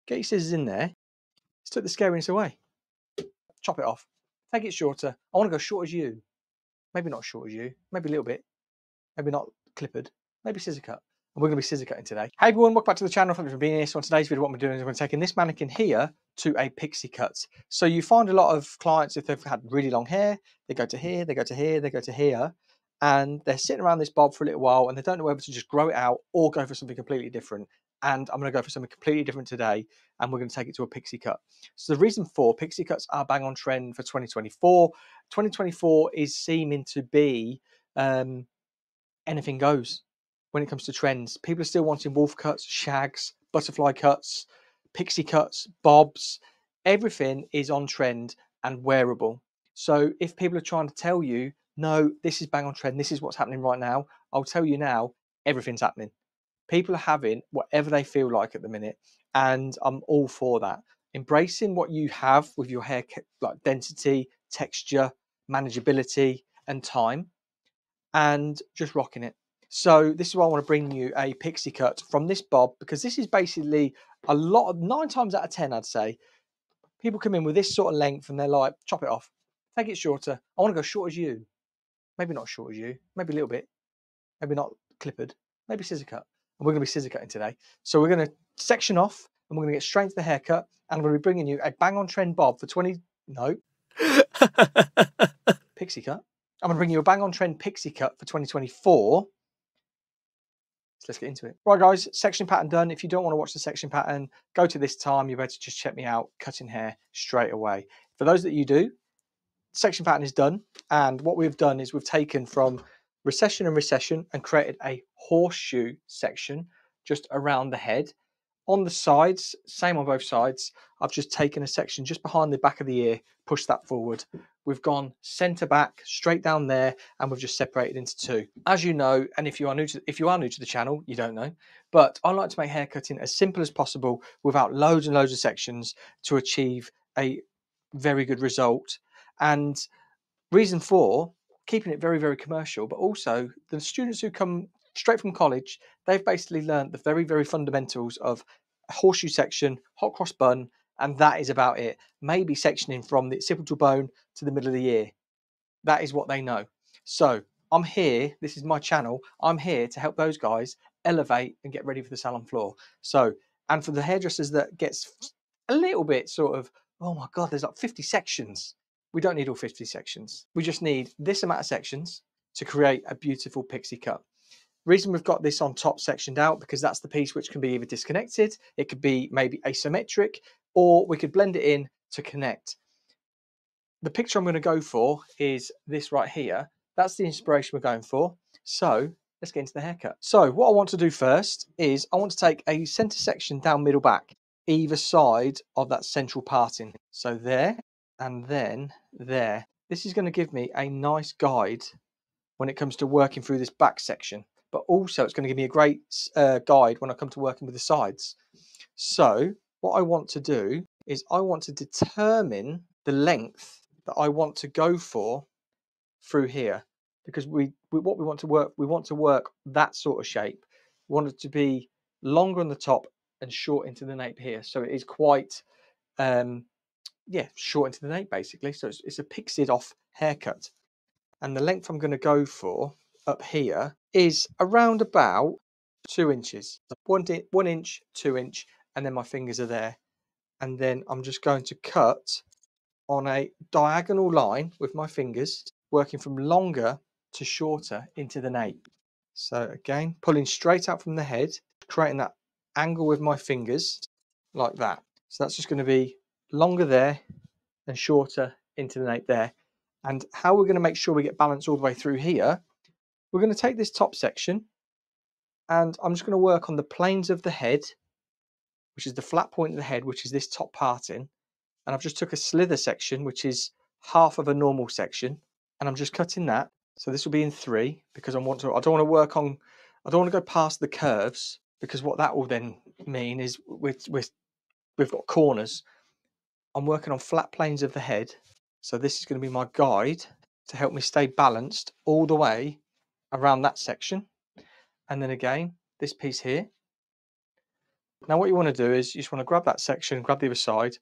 Get your scissors in there. Let's take the scariness away. Chop it off. Take it shorter. I want to go short as you. Maybe not short as you. Maybe a little bit. Maybe not clippered. Maybe scissor cut. And we're going to be scissor cutting today. Hey everyone, welcome back to the channel. Thank you for being here. So on today's video, what I'm doing is I'm taking this mannequin here to a pixie cut. So you find a lot of clients, if they've had really long hair, they go to here, they go to here, they go to here, and they're sitting around this bob for a little while and they don't know whether to just grow it out or go for something completely different. And I'm going to go for something completely different today, and we're going to take it to a pixie cut. So the reason for pixie cuts are bang on trend for 2024. 2024 is seeming to be anything goes when it comes to trends. People are still wanting wolf cuts, shags, butterfly cuts, pixie cuts, bobs. Everything is on trend and wearable. So if people are trying to tell you, no, this is bang on trend, this is what's happening right now, I'll tell you now, everything's happening. People are having whatever they feel like at the minute, and I'm all for that. Embracing what you have with your hair, like density, texture, manageability, and time, and just rocking it. So this is why I want to bring you a pixie cut from this bob, because this is basically a lot of 9 times out of 10, I'd say, people come in with this sort of length and they're like, chop it off, take it shorter. I want to go short as you. Maybe not short as you, maybe a little bit, maybe not clippered, maybe scissor cut. And we're going to be scissor cutting today. So we're going to section off and we're going to get straight into the haircut. And I'm going to be bringing you a bang on trend bob for pixie cut. I'm going to bring you a bang on trend pixie cut for 2024. So let's get into it. Right guys, section pattern done. If you don't want to watch the section pattern, go to this time. You're better to just check me out cutting hair straight away. For those that you do, section pattern is done. And what we've done is we've taken from recession and recession and created a horseshoe section just around the head. On the sides, same on both sides, I've just taken a section just behind the back of the ear, pushed that forward. We've gone centre back, straight down there, and we've just separated into 2. As you know, and if you are new to the channel, you don't know, but I like to make hair cutting as simple as possible without loads and loads of sections to achieve a very good result. And reason for keeping it very, very commercial, but also the students who come straight from college, they've basically learned the very, very fundamentals of a horseshoe section, hot cross bun, and that is about it. Maybe sectioning from the occipital bone to the middle of the ear. That is what they know. So I'm here, this is my channel, I'm here to help those guys elevate and get ready for the salon floor. So, and for the hairdressers that gets a little bit sort of, oh my God, there's like 50 sections. We don't need all 50 sections. We just need this amount of sections to create a beautiful pixie cut. Reason we've got this on top sectioned out, because that's the piece which can be either disconnected, it could be maybe asymmetric, or we could blend it in to connect. The picture I'm going to go for is this right here. That's the inspiration we're going for. So let's get into the haircut. So what I want to do first is I want to take a center section down middle back, either side of that central parting. So there, and then there. This is going to give me a nice guide when it comes to working through this back section, but also it's going to give me a great guide when I come to working with the sides. So what I want to do is I want to determine the length that I want to go for through here, because we want to work that sort of shape. We want it to be longer on the top and short into the nape here, so it is quite short into the nape basically. So it's a pixied off haircut, and the length I'm going to go for up here is around about 2 inches. 1 inch, 2 inch, and then my fingers are there, and then I'm just going to cut on a diagonal line with my fingers, working from longer to shorter into the nape. So again, pulling straight out from the head, creating that angle with my fingers like that. So that's just going to be longer there and shorter into the nape there. And how we're going to make sure we get balance all the way through here, we're going to take this top section and I'm just going to work on the planes of the head, which is the flat point of the head, which is this top parting. And I've just took a slither section, which is half of a normal section, and I'm just cutting that. So this will be in 3, because I don't want to go past the curves, because what that will then mean is we've got corners. I'm working on flat planes of the head. So this is going to be my guide to help me stay balanced all the way around that section. And then again, this piece here, Now what you want to do is you just want to grab that section, grab the other side,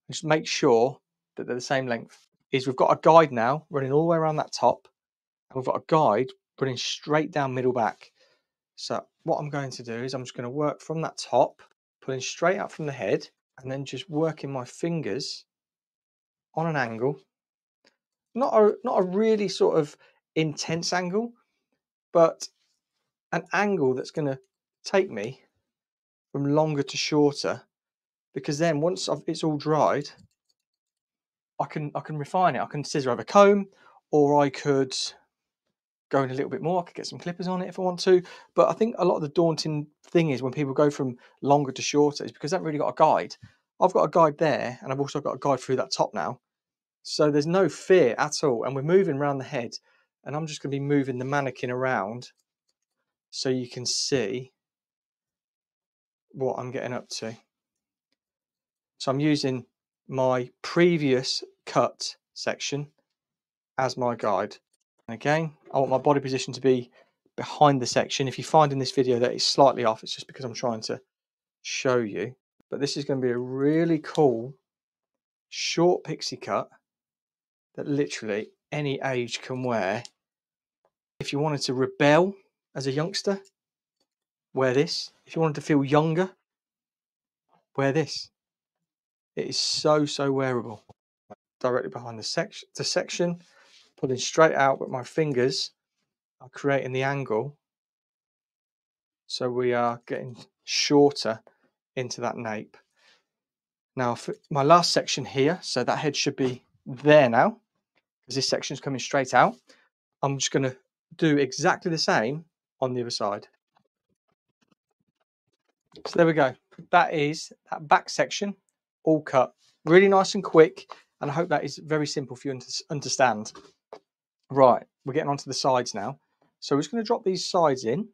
and just make sure that they're the same length. We've got a guide now running all the way around that top, and we've got a guide running straight down middle back. So what I'm going to do is I'm just going to work from that top, pulling straight out from the head, and then just working my fingers on an angle. Not a really sort of intense angle, but an angle that's going to take me from longer to shorter, because then once it's all dried, I can refine it. I can scissor over comb, or I could go in a little bit more. I could get some clippers on it if I want to. But I think a lot of the daunting thing is when people go from longer to shorter is because they haven't really got a guide. I've got a guide there, and I've also got a guide through that top now. So there's no fear at all. And we're moving around the head, and I'm just going to be moving the mannequin around so you can see what I'm getting up to. So I'm using my previous cut section as my guide. And again, I want my body position to be behind the section. If you find in this video that it's slightly off, it's just because I'm trying to show you. But this is going to be a really cool short pixie cut that literally any age can wear. If you wanted to rebel as a youngster, wear this. If you wanted to feel younger, wear this. It is so wearable. Directly behind the section, pulling straight out with my fingers are creating the angle, so we are getting shorter into that nape. Now for my last section here, so that head should be there now because this section is coming straight out. I'm just going to do exactly the same on the other side. So there we go. That is that back section all cut. Really nice and quick, and I hope that is very simple for you to understand. Right, we're getting onto the sides now. So we're just going to drop these sides in,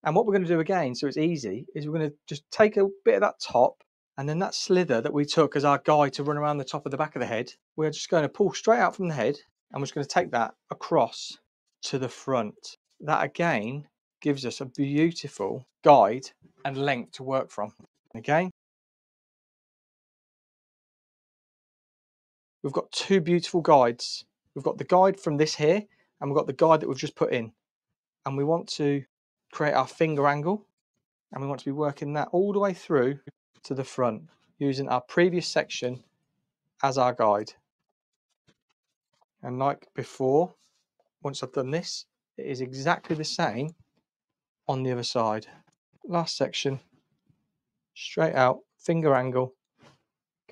and what we're going to do again, so it's easy, is we're going to just take a bit of that top, and then that slither that we took as our guide to run around the top of the back of the head, we're just going to pull straight out from the head, and we're just going to take that across to the front. That again gives us a beautiful guide and length to work from. Again, we've got two beautiful guides. We've got the guide from this here, and we've got the guide that we've just put in. And we want to create our finger angle, and we want to be working that all the way through to the front, using our previous section as our guide. And like before, once I've done this, it is exactly the same on the other side. Last section, straight out, finger angle,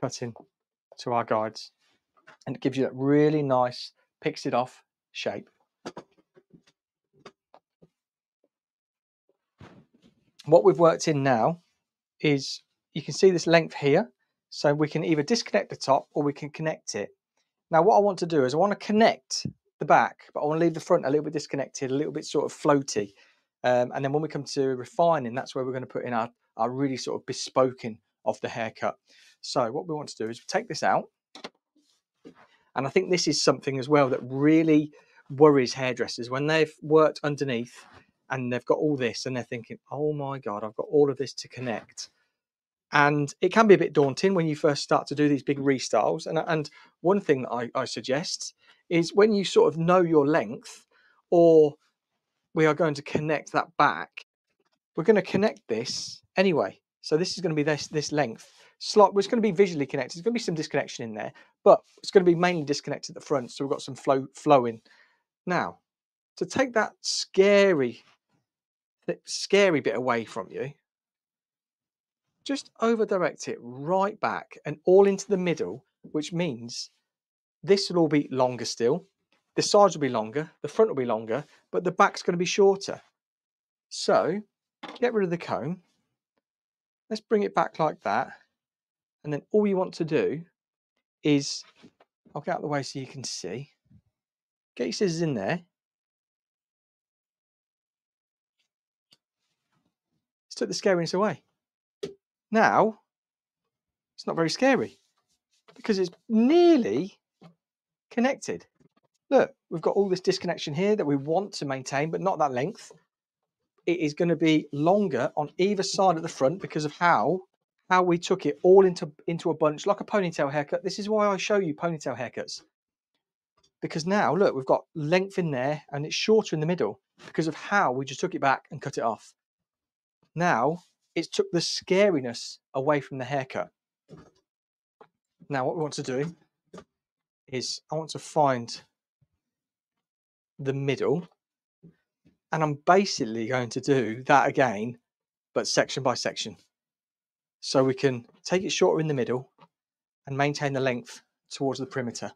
cutting to our guides. And it gives you that really nice, pixed off shape. What we've worked in now is, you can see this length here, so we can either disconnect the top or we can connect it. Now what I want to do is I want to connect the back, but I want to leave the front a little bit disconnected, a little bit sort of floaty, and then when we come to refining, that's where we're going to put in our really sort of bespoking of the haircut. So what we want to do is take this out, and I think this is something as well that really worries hairdressers when they've worked underneath and they've got all this and they're thinking, oh my God, I've got all of this to connect. And it can be a bit daunting when you first start to do these big restyles. And one thing that I suggest is when you sort of know your length, or we are going to connect that back, we're going to connect this anyway. So this is going to be this length. It's going to be visually connected. There's going to be some disconnection in there, but it's going to be mainly disconnected at the front. So we've got some flowing. Now, to take that scary bit away from you, just over direct it right back and all into the middle, which means this will all be longer still. The sides will be longer, the front will be longer, but the back's going to be shorter. So get rid of the comb. Let's bring it back like that. And then all you want to do is, I'll get out of the way so you can see. Get your scissors in there. Just took the scariness away. Now, it's not very scary because it's nearly connected. Look, we've got all this disconnection here that we want to maintain, but not that length. it is going to be longer on either side of the front because of how we took it all into a bunch like a ponytail haircut. This is why I show you ponytail haircuts, because now look, we've got length in there and it's shorter in the middle because of how we just took it back and cut it off. Now it took the scariness away from the haircut. Now what we want to do is I want to find the middle, and I'm basically going to do that again, but section by section. So we can take it shorter in the middle and maintain the length towards the perimeter.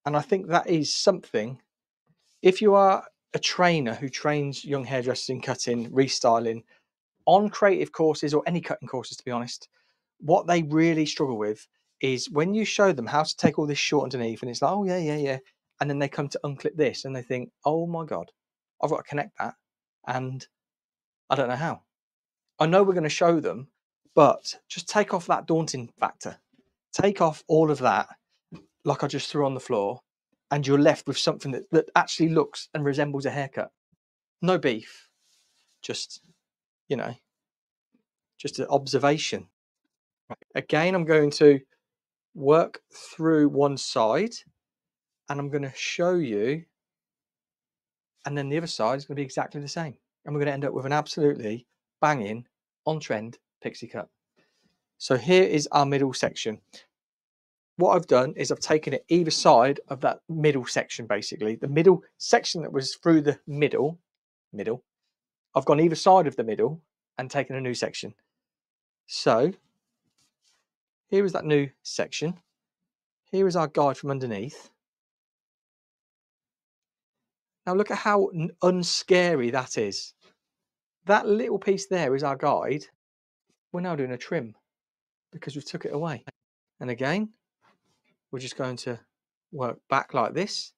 And I think that is something, if you are a trainer who trains young hairdressers in cutting, restyling, on creative courses or any cutting courses, to be honest, what they really struggle with is when you show them how to take all this short underneath and it's like, oh yeah. And then they come to unclip this and they think, oh my God, I've got to connect that. And I don't know how. I know we're going to show them, but just take off that daunting factor. Take off all of that, like I just threw on the floor, and you're left with something that actually looks and resembles a haircut. No beef, just, you know, just an observation. Again, I'm going to work through one side and I'm going to show you, and then the other side is going to be exactly the same. And we're going to end up with an absolutely banging, on-trend pixie cut. So here is our middle section. What I've done is I've taken it either side of that middle section, basically. The middle section that was through the middle, I've gone either side of the middle and taken a new section. So here is that new section. Here is our guide from underneath. Now look at how unscary that is. That little piece there is our guide. We're now doing a trim because we've took it away. And again, we're just going to work back like this.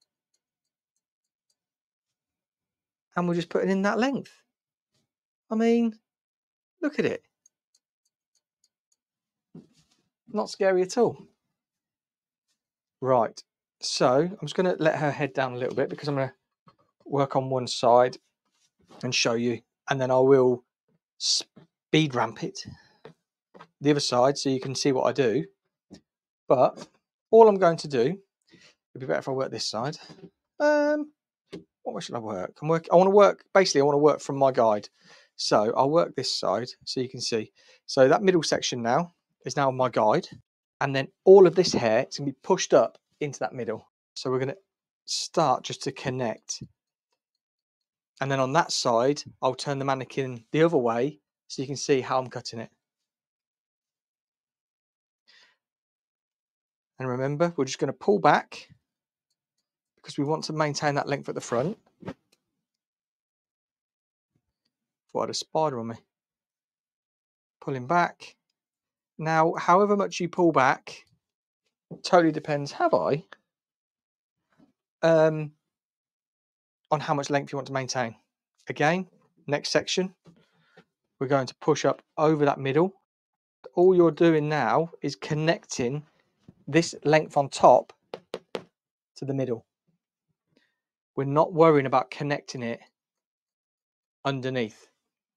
And we're just putting in that length. I mean, look at it. Not scary at all. Right, so I'm just going to let her head down a little bit because I'm going to work on one side and show you, and then I will speed ramp it the other side so you can see what I do. But all I'm going to do, it'd be better if I work this side. What way should I work? I want to work from my guide. So I'll work this side so you can see. So that middle section now is now my guide. And then all of this hair is going to be pushed up into that middle. So we're going to start just to connect. And then on that side, I'll turn the mannequin the other way so you can see how I'm cutting it. And remember, we're just going to pull back because we want to maintain that length at the front. Thought I had a spider on me. Pulling back. Now, however much you pull back, totally depends, on how much length you want to maintain. Again, next section, we're going to push up over that middle. All you're doing now is connecting this length on top to the middle. We're not worrying about connecting it underneath,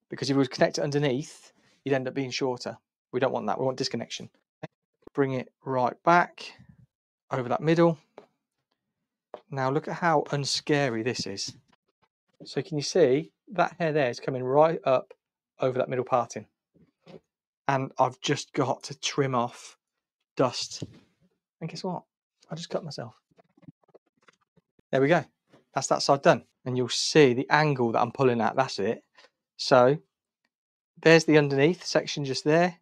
because if we connect it underneath, you'd end up being shorter. We don't want that. We want disconnection. Bring it right back over that middle. Now look at how unscary this is. So can you see that hair there is coming right up over that middle parting? And I've just got to trim off dust. And guess what? I just cut myself. There we go. That's that side done. And you'll see the angle that I'm pulling at. That's it. So there's the underneath section just there.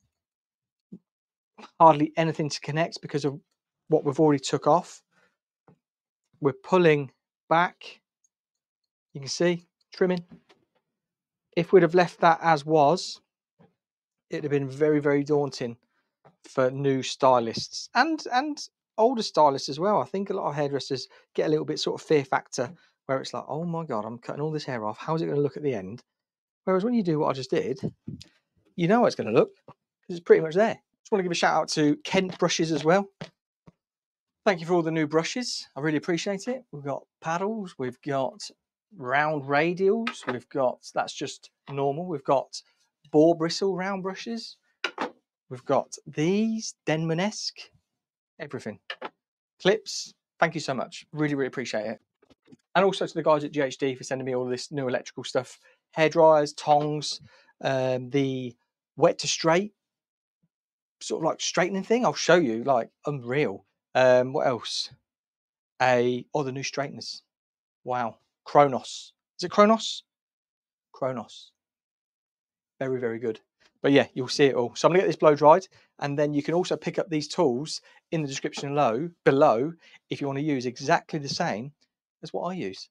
Hardly anything to connect because of what we've already took off. We're pulling back. You can see trimming. If we'd have left that as was, it'd have been very, very daunting for new stylists and older stylists as well. I think a lot of hairdressers get a little bit sort of fear factor where it's like, oh my God, I'm cutting all this hair off. How's it going to look at the end? Whereas when you do what I just did, you know how it's going to look because it's pretty much there. Just want to give a shout out to Kent Brushes as well. Thank you for all the new brushes. I really appreciate it. We've got paddles, we've got round radials. We've got, that's just normal. We've got boar bristle round brushes. We've got these Denman-esque, everything. Clips. Thank you so much. Really, really appreciate it. And also to the guys at GHD for sending me all this new electrical stuff. Hair dryers, tongs, the wet to straight, sort of like straightening thing. I'll show you, like unreal. What else? The new straighteners. Wow. Kronos. Is it Kronos? Kronos. Very, very good. But yeah, you'll see it all. So I'm gonna get this blow dried, and then you can also pick up these tools in the description below if you want to use exactly the same as what I use.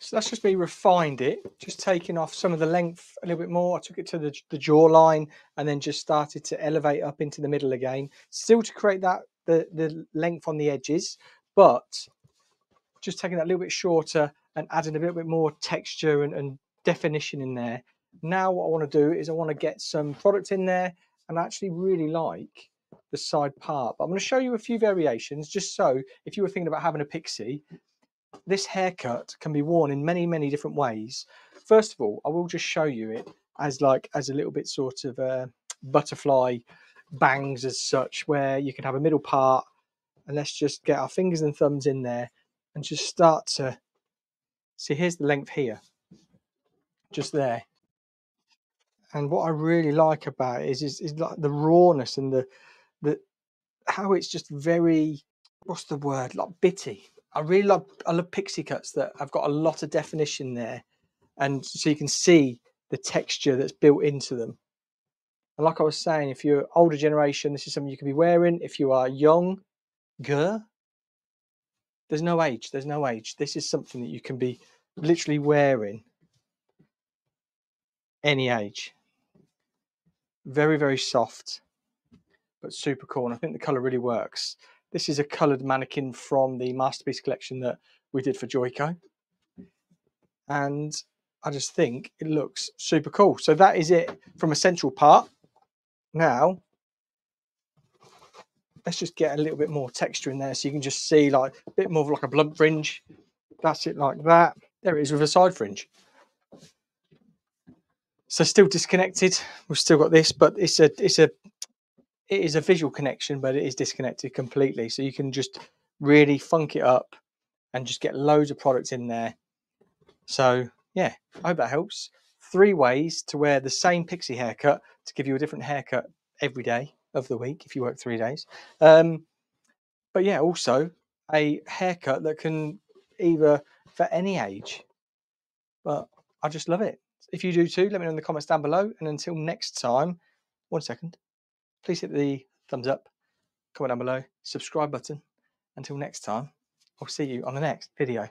So that's just me refined it, just taking off some of the length a little bit more. I took it to the jawline and then just started to elevate up into the middle again, still to create that the length on the edges, but just taking that a little bit shorter and adding a little bit more texture and definition in there. Now what I want to do is I want to get some product in there, and I actually really like the side part. But I'm going to show you a few variations, just so if you were thinking about having a Pixie, this haircut can be worn in many, many different ways. First of all, I will just show you it as a little bit sort of butterfly bangs as such, where you can have a middle part, and let's just get our fingers and thumbs in there and just start to see. Here's the length here, just there. And what I really like about it is like the rawness and the how it's just very, what's the word, like bitty. I love pixie cuts that have got a lot of definition there, and so you can see the texture that's built into them. And like I was saying, if you're older generation, this is something you can be wearing. If you are younger, there's no age. There's no age. This is something that you can be literally wearing any age. Very, very soft, but super cool. And I think the colour really works. This is a coloured mannequin from the Masterpiece collection that we did for Joico. And I just think it looks super cool. So that is it from a central part. Now, let's just get a little bit more texture in there so you can just see like a bit more of like a blunt fringe. That's it, like that. There it is with a side fringe. So still disconnected. We've still got this, but it is a visual connection, but it is disconnected completely. So you can just really funk it up and just get loads of products in there. So yeah, I hope that helps. 3 ways to wear the same Pixie haircut to give you a different haircut every day of the week if you work 3 days. But yeah, also a haircut that can either for any age. But I just love it. If you do too, let me know in the comments down below. And until next time, 1 second, please hit the thumbs up, comment down below, subscribe button. Until next time, I'll see you on the next video.